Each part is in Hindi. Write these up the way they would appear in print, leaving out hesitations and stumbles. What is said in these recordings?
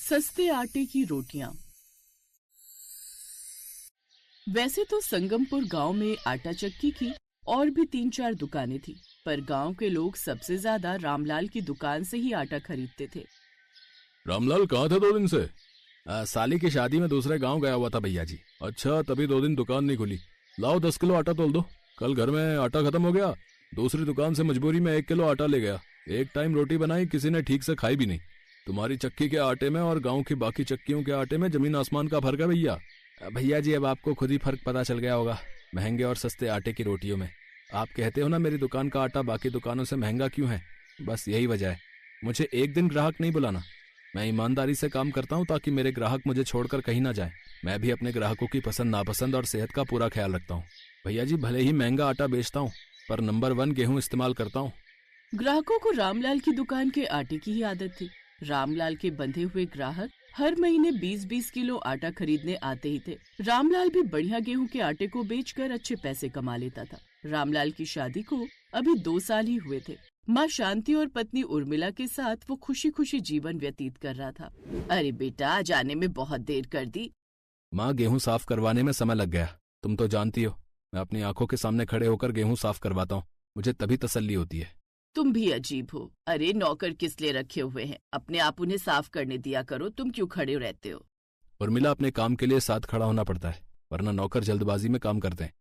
सस्ते आटे की रोटियां। वैसे तो संगमपुर गांव में आटा चक्की की और भी 3-4 दुकानें थी, पर गांव के लोग सबसे ज्यादा रामलाल की दुकान से ही आटा खरीदते थे। रामलाल कहाँ थे 2 दिन से? साली की शादी में दूसरे गांव गया हुआ था भैया जी। अच्छा, तभी 2 दिन दुकान नहीं खुली। लाओ 10 किलो आटा तोल दो। कल घर में आटा खत्म हो गया, दूसरी दुकान से मजबूरी में 1 किलो आटा ले गया। एक टाइम रोटी बनाई, किसी ने ठीक से खाई भी नहीं। तुम्हारी चक्की के आटे में और गांव की बाकी चक्कियों के आटे में जमीन आसमान का फर्क है भैया। भैया जी, अब आपको खुद ही फर्क पता चल गया होगा महंगे और सस्ते आटे की रोटियों में। आप कहते हो ना मेरी दुकान का आटा बाकी दुकानों से महंगा क्यों है, बस यही वजह है। मुझे एक दिन ग्राहक नहीं बुलाना। मैं ईमानदारी से काम करता हूँ ताकि मेरे ग्राहक मुझे छोड़कर कहीं ना जाए। मैं भी अपने ग्राहकों की पसंद नापसंद और सेहत का पूरा ख्याल रखता हूँ। भैया जी, भले ही महंगा आटा बेचता हूँ पर नंबर 1 गेहूं इस्तेमाल करता हूँ। ग्राहकों को रामलाल की दुकान के आटे की ही आदत थी। रामलाल के बंधे हुए ग्राहक हर महीने 20-20 किलो आटा खरीदने आते ही थे। रामलाल भी बढ़िया गेहूं के आटे को बेचकर अच्छे पैसे कमा लेता था। रामलाल की शादी को अभी 2 साल ही हुए थे। माँ शांति और पत्नी उर्मिला के साथ वो खुशी खुशी जीवन व्यतीत कर रहा था। अरे बेटा, जाने में बहुत देर कर दी। माँ, गेहूं साफ करवाने में समय लग गया। तुम तो जानती हो मैं अपनी आंखों के सामने खड़े होकर गेहूं साफ करवाता हूँ, मुझे तभी तसल्ली होती है। तुम भी अजीब हो। अरे नौकर किस लिए रखे हुए हैं, अपने आप उन्हें साफ करने दिया करो। तुम क्यों खड़े रहते हो? उर्मिला, अपने काम के लिए साथ खड़ा होना पड़ता है, वरना नौकर जल्दबाजी में काम करते हैं।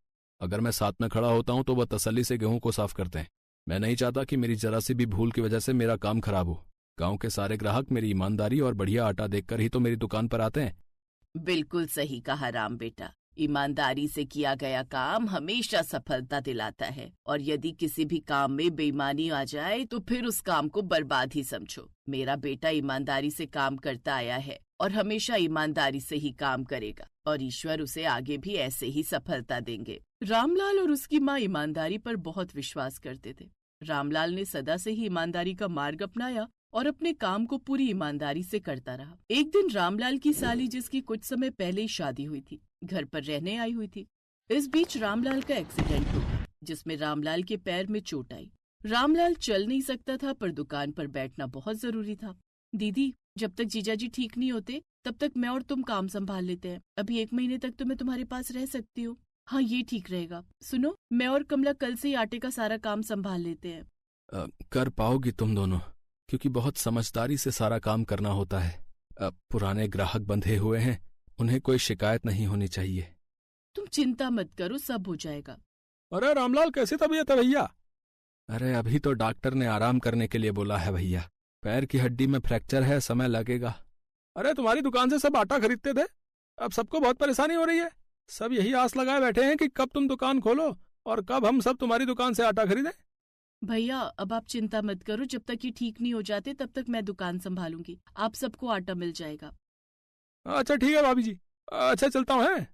अगर मैं साथ में खड़ा होता हूँ तो वह तसल्ली से गेहूं को साफ करते हैं। मैं नहीं चाहता कि मेरी जरा सी भी भूल की वजह से मेरा काम खराब हो। गांव के सारे ग्राहक मेरी ईमानदारी और बढ़िया आटा देखकर ही तो मेरी दुकान पर आते हैं। बिल्कुल सही कहा राम बेटा। ईमानदारी से किया गया काम हमेशा सफलता दिलाता है, और यदि किसी भी काम में बेईमानी आ जाए तो फिर उस काम को बर्बाद ही समझो। मेरा बेटा ईमानदारी से काम करता आया है और हमेशा ईमानदारी से ही काम करेगा, और ईश्वर उसे आगे भी ऐसे ही सफलता देंगे। रामलाल और उसकी माँ ईमानदारी पर बहुत विश्वास करते थे। रामलाल ने सदा से ही ईमानदारी का मार्ग अपनाया और अपने काम को पूरी ईमानदारी से करता रहा। एक दिन रामलाल की साली, जिसकी कुछ समय पहले ही शादी हुई थी, घर पर रहने आई हुई थी। इस बीच रामलाल का एक्सीडेंट हो गया, जिसमें रामलाल के पैर में चोट आई। रामलाल चल नहीं सकता था, पर दुकान पर बैठना बहुत जरूरी था। दीदी, जब तक जीजाजी ठीक नहीं होते तब तक मैं और तुम काम संभाल लेते हैं। अभी 1 महीने तक तो मैं तुम्हारे पास रह सकती हूँ। हाँ, ये ठीक रहेगा। सुनो, मैं और कमला कल से ही आटे का सारा काम संभाल लेते हैं। कर पाओगी तुम दोनों, क्योंकि बहुत समझदारी से सारा काम करना होता है। पुराने ग्राहक बंधे हुए हैं, उन्हें कोई शिकायत नहीं होनी चाहिए। तुम चिंता मत करो, सब हो जाएगा। अरे रामलाल, कैसी तबीयत है भैया? अरे अभी तो डॉक्टर ने आराम करने के लिए बोला है भैया। पैर की हड्डी में फ्रैक्चर है, समय लगेगा। अरे तुम्हारी दुकान से सब आटा खरीदते थे, अब सबको बहुत परेशानी हो रही है। सब यही आस लगाए बैठे हैं कि कब तुम दुकान खोलो और कब हम सब तुम्हारी दुकान से आटा खरीदें। भैया, अब आप चिंता मत करो। जब तक ये ठीक नहीं हो जाते तब तक मैं दुकान संभालूंगी। आप सबको आटा मिल जाएगा। अच्छा ठीक है भाभी जी, अच्छा चलता हूँ। है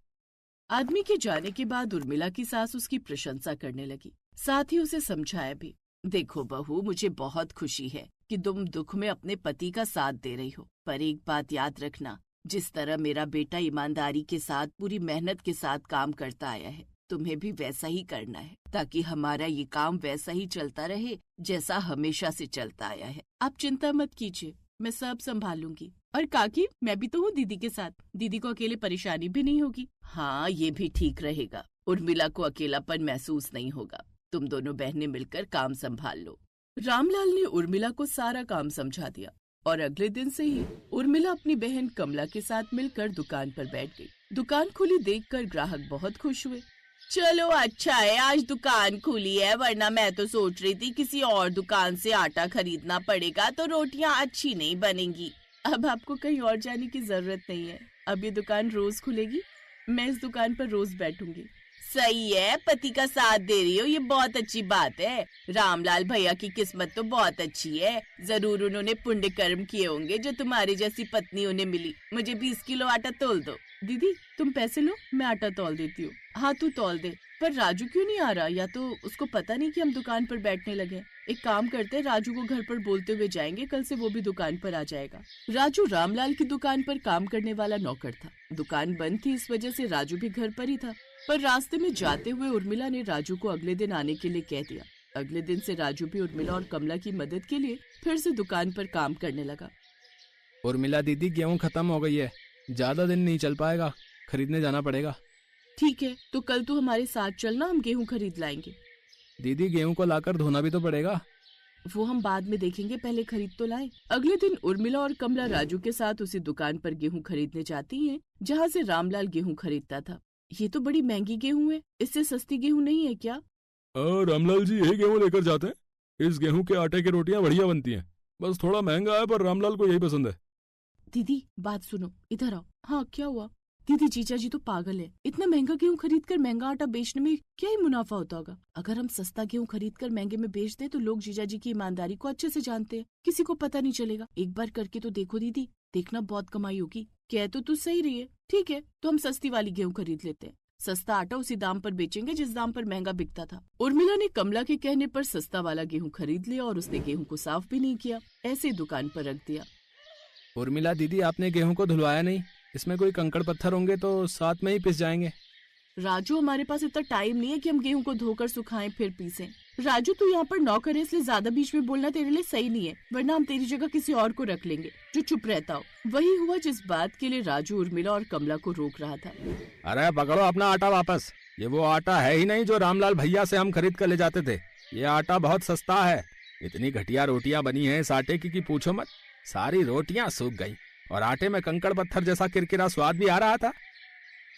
आदमी के जाने के बाद उर्मिला की सास उसकी प्रशंसा करने लगी, साथ ही उसे समझाया भी। देखो बहू, मुझे बहुत खुशी है कि तुम दुख में अपने पति का साथ दे रही हो, पर एक बात याद रखना, जिस तरह मेरा बेटा ईमानदारी के साथ पूरी मेहनत के साथ काम करता आया है, तुम्हें भी वैसा ही करना है, ताकि हमारा ये काम वैसा ही चलता रहे जैसा हमेशा से चलता आया है। आप चिंता मत कीजिए, मैं सब संभाल लूंगी। और काकी, मैं भी तो हूँ दीदी के साथ, दीदी को अकेले परेशानी भी नहीं होगी। हाँ, ये भी ठीक रहेगा। उर्मिला को अकेलापन महसूस नहीं होगा। तुम दोनों बहनें मिलकर काम संभाल लो। रामलाल ने उर्मिला को सारा काम समझा दिया, और अगले दिन से ही उर्मिला अपनी बहन कमला के साथ मिलकर दुकान पर बैठ गई। दुकान खुली देखकर ग्राहक बहुत खुश हुए। चलो अच्छा है आज दुकान खुली है, वरना मैं तो सोच रही थी किसी और दुकान से आटा खरीदना पड़ेगा तो रोटियां अच्छी नहीं बनेंगी। अब आपको कहीं और जाने की जरूरत नहीं है। अब ये दुकान रोज खुलेगी, मैं इस दुकान पर रोज बैठूंगी। सही है, पति का साथ दे रही हो, ये बहुत अच्छी बात है। रामलाल भैया की किस्मत तो बहुत अच्छी है। जरूर उन्होंने पुण्य कर्म किए होंगे जो तुम्हारी जैसी पत्नी उन्हें मिली। मुझे 20 किलो आटा तोल दो। दीदी, तुम पैसे लो, मैं आटा तौल देती हूँ। हाँ, तू तौल दे। पर राजू क्यों नहीं आ रहा? या तो उसको पता नहीं कि हम दुकान पर बैठने लगे। एक काम करते, राजू को घर पर बोलते हुए जाएंगे, कल से वो भी दुकान पर आ जाएगा। राजू रामलाल की दुकान पर काम करने वाला नौकर था। दुकान बंद थी, इस वजह से राजू भी घर पर ही था। पर रास्ते में जाते हुए उर्मिला ने राजू को अगले दिन आने के लिए कह दिया। अगले दिन से राजू भी उर्मिला और कमला की मदद के लिए फिर से दुकान पर काम करने लगा। उर्मिला दीदी गेहूं खत्म हो गई है, ज्यादा दिन नहीं चल पाएगा, खरीदने जाना पड़ेगा। ठीक है, तो कल तू हमारे साथ चलना, हम गेहूं खरीद लाएंगे। दीदी गेहूं को लाकर धोना भी तो पड़ेगा। वो हम बाद में देखेंगे, पहले खरीद तो लाए। अगले दिन उर्मिला और कमला राजू के साथ उसी दुकान पर गेहूं खरीदने जाती हैं, जहां से रामलाल गेहूं खरीदता था। ये तो बड़ी महंगी गेहूं है, इससे सस्ती गेहूं नहीं है क्या? रामलाल जी यही गेहूं लेकर जाते हैं। इस गेहूं के आटे की रोटियां बढ़िया बनती हैं, बस थोड़ा महंगा है, पर रामलाल को यही पसंद है। दीदी बात सुनो, इधर आओ। हाँ क्या हुआ? दीदी जीजा जी तो पागल है, इतना महंगा गेहूं खरीद कर महंगा आटा बेचने में क्या ही मुनाफा होता होगा। अगर हम सस्ता गेहूं खरीद कर महंगे में बेच दें तो लोग जीजा जी की ईमानदारी को अच्छे से जानते हैं, किसी को पता नहीं चलेगा। एक बार करके तो देखो दीदी, देखना बहुत कमाई होगी। कह तो तू सही रही है, ठीक है तो हम सस्ती वाली गेहूं खरीद लेते हैं। सस्ता आटा उसी दाम पर बेचेंगे जिस दाम पर महंगा बिकता था। उर्मिला ने कमला के कहने पर सस्ता वाला गेहूं खरीद लिया और उसने गेहूं को साफ भी नहीं किया, ऐसे दुकान पर रख दिया। उर्मिला दीदी आपने गेहूं को धुलवाया नहीं, इसमें कोई कंकड़ पत्थर होंगे तो साथ में ही पिस जाएंगे। राजू हमारे पास इतना टाइम नहीं है कि हम गेहूं को धोकर सुखाएं फिर पीसें। राजू तू यहाँ पर नौकर है, इसलिए ज्यादा बीच में बोलना तेरे लिए सही नहीं है, वरना हम तेरी जगह किसी और को रख लेंगे जो चुप रहता हो। वही हुआ जिस बात के लिए राजू उर्मिला और कमला को रोक रहा था। अरे पकड़ो अपना आटा वापस, ये वो आटा है ही नहीं जो रामलाल भैया से हम खरीद कर ले जाते थे। ये आटा बहुत सस्ता है, इतनी घटिया रोटियां बनी है इस आटे की पूछो मत। सारी रोटियां सूख गई और आटे में कंकड़ पत्थर जैसा किरकिरा स्वाद भी आ रहा था।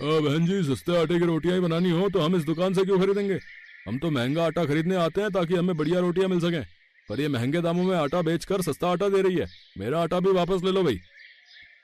बहन जी सस्ते आटे की रोटियां ही बनानी हो तो हम इस दुकान से क्यों खरीदेंगे? हम तो महंगा आटा खरीदने आते हैं ताकि हमें बढ़िया रोटियां मिल सकें, पर ये महंगे दामों में आटा बेचकर सस्ता आटा दे रही है। मेरा आटा भी वापस ले लो भाई।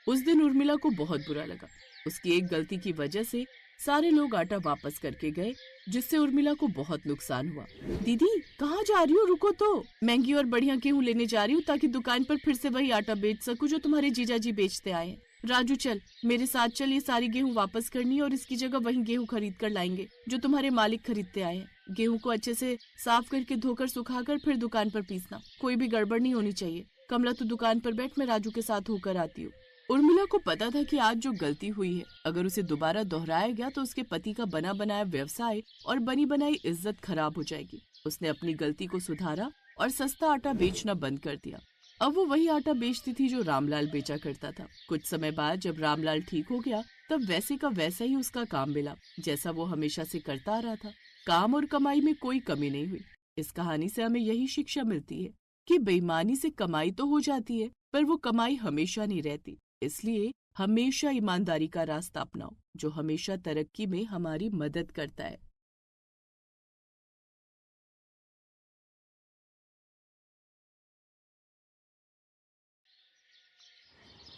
उस दिन उर्मिला को बहुत बुरा लगा, उसकी एक गलती की वजह से सारे लोग आटा वापस करके गए, जिससे उर्मिला को बहुत नुकसान हुआ। दीदी कहाँ जा रही हो? रुको तो, महंगी और बढ़िया गेहूं लेने जा रही हूँ ताकि दुकान पर फिर से वही आटा बेच सकूं जो तुम्हारे जीजा जी बेचते आए हैं। राजू चल मेरे साथ चल, ये सारी गेहूं वापस करनी है और इसकी जगह वही गेहूं खरीद कर लाएंगे जो तुम्हारे मालिक खरीदते आए हैं। गेहूं को अच्छे से साफ करके धोकर सुखाकर फिर दुकान पर पीसना, कोई भी गड़बड़ नहीं होनी चाहिए। कमला तू दुकान पर बैठ, मैं राजू के साथ होकर आती हूँ। उर्मिला को पता था कि आज जो गलती हुई है अगर उसे दोबारा दोहराया गया तो उसके पति का बना बनाया व्यवसाय और बनी बनाई इज्जत खराब हो जाएगी। उसने अपनी गलती को सुधारा और सस्ता आटा बेचना बंद कर दिया। अब वो वही आटा बेचती थी जो रामलाल बेचा करता था। कुछ समय बाद जब रामलाल ठीक हो गया तब वैसे का वैसा ही उसका काम मिला जैसा वो हमेशा से करता आ रहा था। काम और कमाई में कोई कमी नहीं हुई। इस कहानी से हमें यही शिक्षा मिलती है कि बेईमानी से कमाई तो हो जाती है पर वो कमाई हमेशा नहीं रहती। इसलिए हमेशा ईमानदारी का रास्ता अपनाओ जो हमेशा तरक्की में हमारी मदद करता है।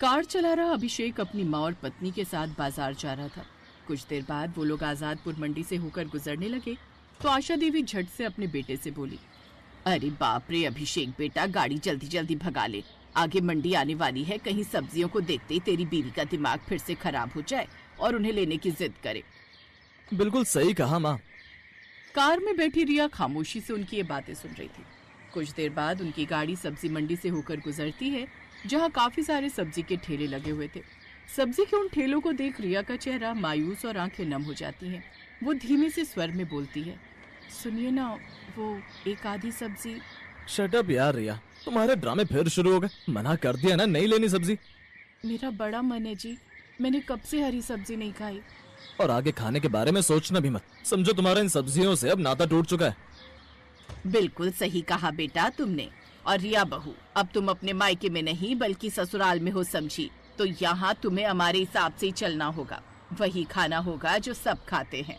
कार चला रहा अभिषेक अपनी माँ और पत्नी के साथ बाजार जा रहा था। कुछ देर बाद वो लोग आजादपुर मंडी से होकर गुजरने लगे तो आशा देवी झट से अपने बेटे से बोली, अरे बाप रे अभिषेक बेटा, गाड़ी जल्दी जल्दी भगा ले, आगे मंडी आने वाली है, कहीं सब्जियों को देखते ही तेरी बीवी का दिमाग फिर से खराब हो जाए और उन्हें लेने की जिद करे। बिल्कुल सही कहा माँ। कार में बैठी रिया खामोशी से उनकी ये बातें सुन रही थी। कुछ देर बाद उनकी गाड़ी सब्जी मंडी से होकर गुजरती है जहाँ काफी सारे सब्जी के ठेले लगे हुए थे। सब्जी के उन ठेलों को देख रिया का चेहरा मायूस और आंखें नम हो जाती हैं। वो धीमे से स्वर में बोलती है, सुनिए ना, वो एक आधी सब्जी। शट अप यार रिया, तुम्हारे ड्रामे फिर शुरू हो गए। मना कर दिया ना नहीं लेनी सब्जी। मेरा बड़ा मन है जी, मैंने कब से हरी सब्जी नहीं खाई। और आगे खाने के बारे में सोचना भी मत, समझो तुम्हारा इन सब्जियों से अब नाता टूट चुका है। बिल्कुल सही कहा बेटा तुमने। और रिया बहू, अब तुम अपने मायके में नहीं बल्कि ससुराल में हो समझी, तो यहाँ तुम्हें हमारे हिसाब से ही चलना होगा, वही खाना होगा जो सब खाते हैं।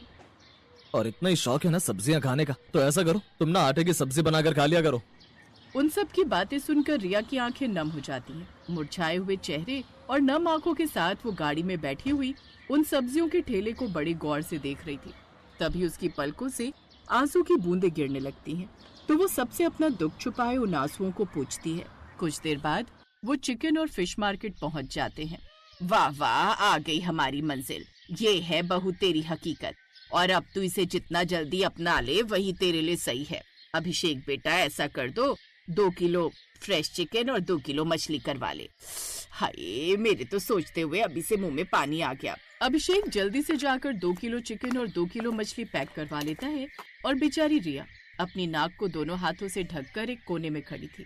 और इतना ही शौक है ना सब्जियां खाने का, तो ऐसा करो तुम ना आटे की सब्जी बनाकर खा लिया करो। उन सब की बातें सुनकर रिया की आंखें नम हो जाती हैं। मुरझाए हुए चेहरे और नम आंखों के साथ वो गाड़ी में बैठी हुई उन सब्जियों के ठेले को बड़े गौर से देख रही थी। तभी उसकी पलकों से आंसू की बूंदें गिरने लगती हैं, तो वो सबसे अपना दुख छुपाए उन आंसुओं को पूछती है। कुछ देर बाद वो चिकन और फिश मार्केट पहुंच जाते हैं। वाह वाह, आ गई हमारी मंजिल, ये है बहू तेरी हकीकत, और अब तू इसे जितना जल्दी अपना ले वही तेरे लिए सही है। अभिषेक बेटा ऐसा कर दो, 2 किलो फ्रेश चिकन और 2 किलो मछली करवा ले। हाय, मेरे तो सोचते हुए अभी से मुंह में पानी आ गया। अभिषेक जल्दी से जाकर 2 किलो चिकन और 2 किलो मछली पैक करवा लेता है और बेचारी रिया अपनी नाक को दोनों हाथों से ढककर एक कोने में खड़ी थी।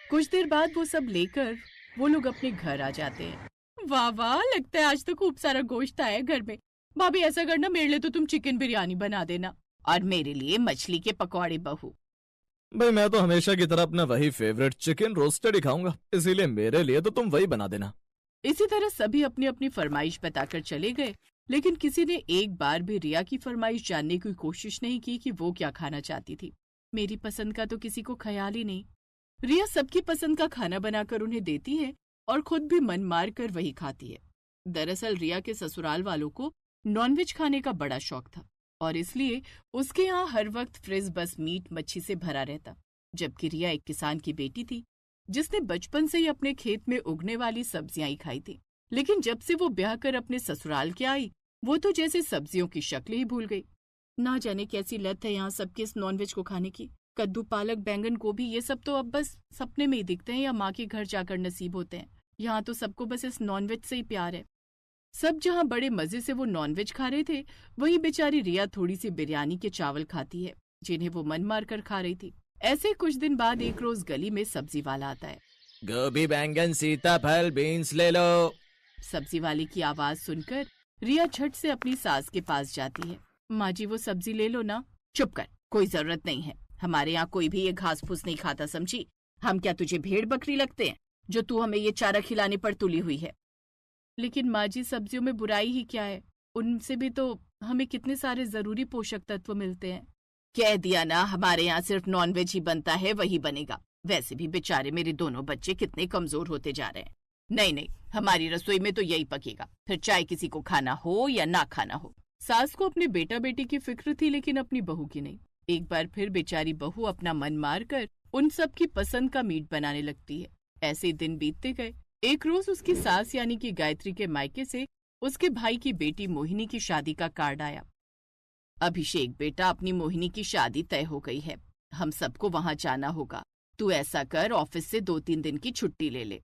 कुछ देर बाद वो सब लेकर वो लोग अपने घर आ जाते हैं। वाह वाह, लगता है आज तो खूब सारा गोश्त आया घर में। भाभी ऐसा करना, मेरे लिए तो तुम चिकन बिरयानी बना देना और मेरे लिए मछली के पकौड़े बहू। भाई मैं तो हमेशा की तरह अपना वही फेवरेट चिकन रोस्टेड ही खाऊंगा, इसीलिए मेरे लिए तो तुम वही बना देना। इसी तरह सभी अपनी अपनी फरमाइश बताकर चले गए, लेकिन किसी ने एक बार भी रिया की फरमाइश जानने की कोशिश नहीं की कि वो क्या खाना चाहती थी। मेरी पसंद का तो किसी को ख्याल ही नहीं। रिया सबकी पसंद का खाना बनाकर उन्हें देती है और खुद भी मन मार कर वही खाती है। दरअसल रिया के ससुराल वालों को नॉनवेज खाने का बड़ा शौक था और इसलिए उसके यहाँ हर वक्त फ्रिज बस मीट मच्छी से भरा रहता। जबकि रिया एक किसान की बेटी थी जिसने बचपन से ही अपने खेत में उगने वाली सब्जियां ही खाई थी, लेकिन जब से वो ब्याह कर अपने ससुराल के आई वो तो जैसे सब्जियों की शक्ल ही भूल गई। ना जाने कैसी लत है यहाँ सबके इस नॉनवेज को खाने की। कद्दू पालक बैंगन गोभी ये सब तो अब बस सपने में ही दिखते हैं या माँ के घर जाकर नसीब होते हैं। यहाँ तो सबको बस इस नॉनवेज से ही प्यार है। सब जहाँ बड़े मजे से वो नॉनवेज खा रहे थे, वही बेचारी रिया थोड़ी सी बिरयानी के चावल खाती है जिन्हें वो मन मार कर खा रही थी। ऐसे कुछ दिन बाद एक रोज गली में सब्जी वाला आता है। गोभी बैंगन सीताफल बीन्स ले लो। सब्जी वाले की आवाज सुनकर रिया झट से अपनी सास के पास जाती है। माँ जी वो सब्जी ले लो ना। चुप कर, कोई जरूरत नहीं है। हमारे यहाँ कोई भी ये घास फूस नहीं खाता, समझी? हम क्या तुझे भेड़ बकरी लगते हैं जो तू हमें ये चारा खिलाने पर तुली हुई है? लेकिन माँ जी सब्जियों में बुराई ही क्या है, उनसे भी तो हमें कितने सारे जरूरी पोषक तत्व मिलते हैं। कह दिया ना, हमारे यहाँ सिर्फ नॉनवेज ही बनता है, वही बनेगा। वैसे भी बेचारे मेरे दोनों बच्चे कितने कमजोर होते जा रहे हैं। नहीं नहीं, हमारी रसोई में तो यही पकेगा, फिर चाहे किसी को खाना हो या ना खाना हो। सास को अपने बेटा बेटी की फिक्र थी लेकिन अपनी बहू की नहीं। एक बार फिर बेचारी बहू अपना मन मार कर उन सब की पसंद का मीट बनाने लगती है। ऐसे दिन बीतते गए। एक रोज उसकी सास यानी कि गायत्री के मायके से उसके भाई की बेटी मोहिनी की शादी का कार्ड आया। अभिषेक बेटा, अपनी मोहिनी की शादी तय हो गई है, हम सबको वहां जाना होगा। तू ऐसा कर, ऑफिस से 2-3 दिन की छुट्टी ले ले।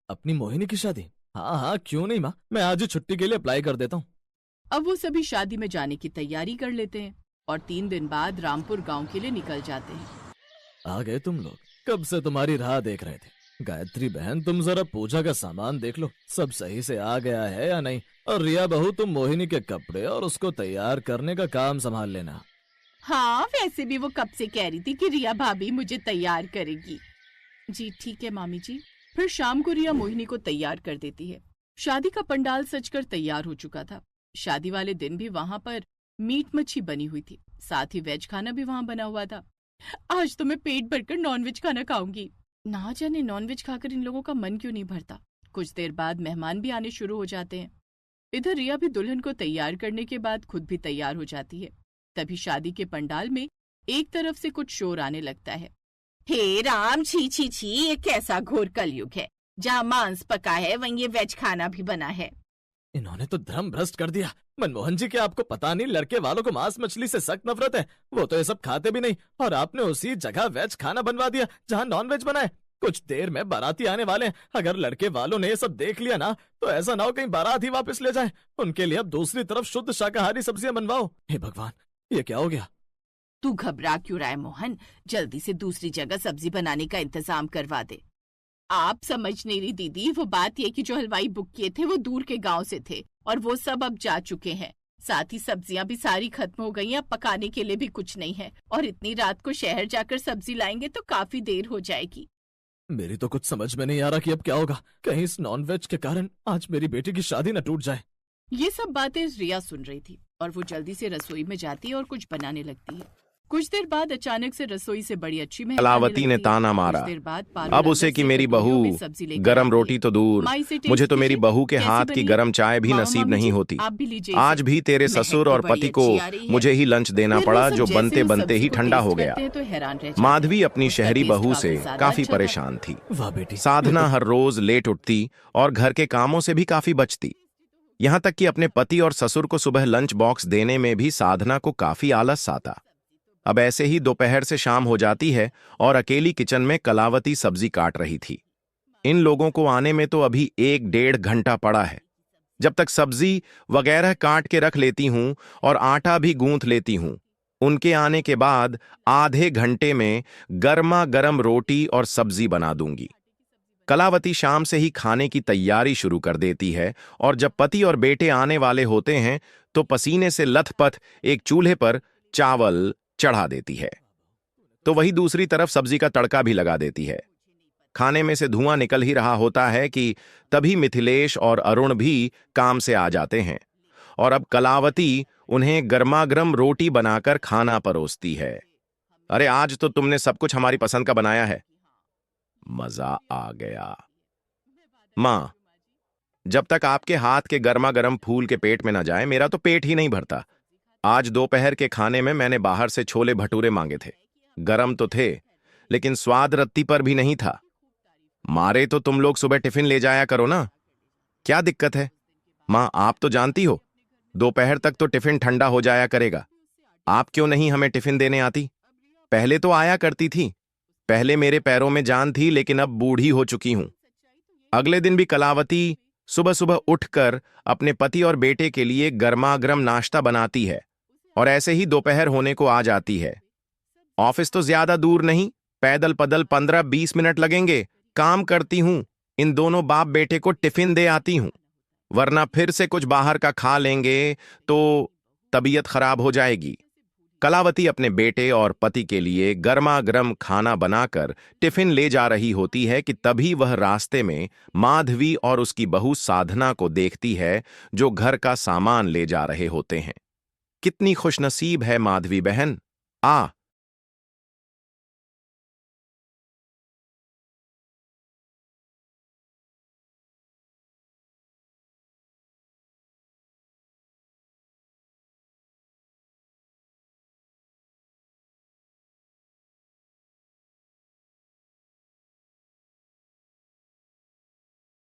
अपनी मोहिनी की शादी? हाँ हाँ, क्यों नहीं माँ, मैं आज ही छुट्टी के लिए अप्लाई कर देता हूँ। अब वो सभी शादी में जाने की तैयारी कर लेते हैं और 3 दिन बाद रामपुर गांव के लिए निकल जाते हैं। आ गए तुम लोग, कब से तुम्हारी राह देख रहे थे। गायत्री बहन, तुम जरा पूजा का सामान देख लो, सब सही से आ गया है या नहीं। और रिया बहू, तुम मोहिनी के कपड़े और उसको तैयार करने का काम संभाल लेना। हाँ, वैसे भी वो कब से कह रही थी कि रिया भाभी मुझे तैयार करेगी। जी ठीक है मामी जी। फिर शाम को रिया मोहिनी को तैयार कर देती है। शादी का पंडाल सजकर तैयार हो चुका था। शादी वाले दिन भी वहां पर मीट मच्छी बनी हुई थी, साथ ही वेज खाना भी वहां बना हुआ था। आज तो मैं पेट भरकर नॉनवेज खाना खाऊंगी। ना जाने नॉनवेज खाकर इन लोगों का मन क्यों नहीं भरता। कुछ देर बाद मेहमान भी आने शुरू हो जाते हैं। इधर रिया भी दुल्हन को तैयार करने के बाद खुद भी तैयार हो जाती है। तभी शादी के पंडाल में एक तरफ से कुछ शोर आने लगता है। हे राम, छी छी छी, ये कैसा घोर कलयुग है। जहाँ मांस पका है वहीं ये वेज खाना भी बना है। इन्होंने तो धर्म भ्रष्ट कर दिया। मनमोहन जी, क्या आपको पता नहीं, लड़के वालों को मांस मछली से सख्त नफरत है। वो तो ये सब खाते भी नहीं, और आपने उसी जगह वेज खाना बनवा दिया जहाँ नॉन वेज बना है। कुछ देर में बाराती आने वाले हैं, अगर लड़के वालों ने ये सब देख लिया ना तो ऐसा ना हो कहीं बारात ही वापस ले जाए। उनके लिए अब दूसरी तरफ शुद्ध शाकाहारी सब्जियां बनवाओ। हे भगवान, ये क्या हो गया? तू घबरा क्यों रहा है मोहन? जल्दी से दूसरी जगह सब्जी बनाने का इंतजाम करवा दे। आप समझ नहीं रही दीदी, वो बात ये कि जो हलवाई बुक किए थे वो दूर के गांव से थे और वो सब अब जा चुके हैं। साथ ही सब्जियां भी सारी खत्म हो गई हैं, अब पकाने के लिए भी कुछ नहीं है। और इतनी रात को शहर जाकर सब्जी लाएंगे तो काफी देर हो जाएगी। मेरी तो कुछ समझ में नहीं आ रहा कि अब क्या होगा। कहीं इस नॉनवेज के कारण आज मेरी बेटी की शादी न टूट जाए। ये सब बातें रिया सुन रही थी और वो जल्दी से रसोई में जाती है और कुछ बनाने लगती है। कुछ देर बाद अचानक से रसोई से बड़ी अच्छी महक आने कलावती ने लगती है। ताना कुछ मारा, देर बाद पारुल अब उसे अंदर कि से मेरी कटोरियों में बहू सब्जी लेकर गरम आती रोटी है। तो दूर, माई से टेस्ट मुझे तो मेरी कीजिए, बहू के कैसी हाथ बनी की है? गरम चाय भी मामा नसीब मामी नहीं जी, होती। आप भी लीजिए आज इसे। भी तेरे महक ससुर तो और बड़ी पति को अच्छी आ रही है। मुझे ही लंच देना फिर वो पड़ा, सब जो जैसे बनते उस बनते सब्जी ही को ठंडा टेस्ट हो गया। करते हैं तो हैरान रह जाते माधवी हैं। अपनी उसका शहरी टेस्ट बहू काफी से ज्यादा काफी अच्छा था। परेशान थी। वाह बेटी, साधना हर रोज लेट उठती और घर के कामों से भी काफी बचती। यहाँ तक कि अपने पति और ससुर को सुबह लंच बॉक्स देने में भी साधना को काफी आलस आता। अब ऐसे ही दोपहर से शाम हो जाती है और अकेली किचन में कलावती सब्जी काट रही थी। इन लोगों को आने में तो अभी 1-1.5 घंटा पड़ा है। जब तक सब्जी वगैरह काट के रख लेती हूं और आटा भी गूंथ लेती हूं, उनके आने के बाद आधे घंटे में गर्मा गर्म रोटी और सब्जी बना दूंगी। कलावती शाम से ही खाने की तैयारी शुरू कर देती है और जब पति और बेटे आने वाले होते हैं तो पसीने से लथपथ एक चूल्हे पर चावल चढ़ा देती है, तो वही दूसरी तरफ सब्जी का तड़का भी लगा देती है। खाने में से धुआं निकल ही रहा होता है कि तभी मिथिलेश और अरुण भी काम से आ जाते हैं और अब कलावती उन्हें गर्मागर्म रोटी बनाकर खाना परोसती है। अरे आज तो तुमने सब कुछ हमारी पसंद का बनाया है। मजा आ गया। मां, जब तक आपके हाथ के गर्मागर्म फूल के पेट में न जाए मेरा तो पेट ही नहीं भरता। आज दोपहर के खाने में मैंने बाहर से छोले भटूरे मांगे थे। गरम तो थे लेकिन स्वाद रत्ती पर भी नहीं था। मारे तो तुम लोग सुबह टिफिन ले जाया करो ना, क्या दिक्कत है? मां, आप तो जानती हो दोपहर तक तो टिफिन ठंडा हो जाया करेगा। आप क्यों नहीं हमें टिफिन देने आती? पहले तो आया करती थी, पहले मेरे पैरों में जान थी, लेकिन अब बूढ़ी हो चुकी हूं। अगले दिन भी कलावती सुबह सुबह उठकर अपने पति और बेटे के लिए गर्मागर्म नाश्ता बनाती है और ऐसे ही दोपहर होने को आ जाती है। ऑफिस तो ज्यादा दूर नहीं, पैदल पदल 15-20 मिनट लगेंगे। काम करती हूं, इन दोनों बाप बेटे को टिफिन दे आती हूं, वरना फिर से कुछ बाहर का खा लेंगे तो तबीयत खराब हो जाएगी। कलावती अपने बेटे और पति के लिए गर्मागर्म खाना बनाकर टिफिन ले जा रही होती है कि तभी वह रास्ते में माधवी और उसकी बहू साधना को देखती है जो घर का सामान ले जा रहे होते हैं। कितनी खुशनसीब है माधवी बहन, आ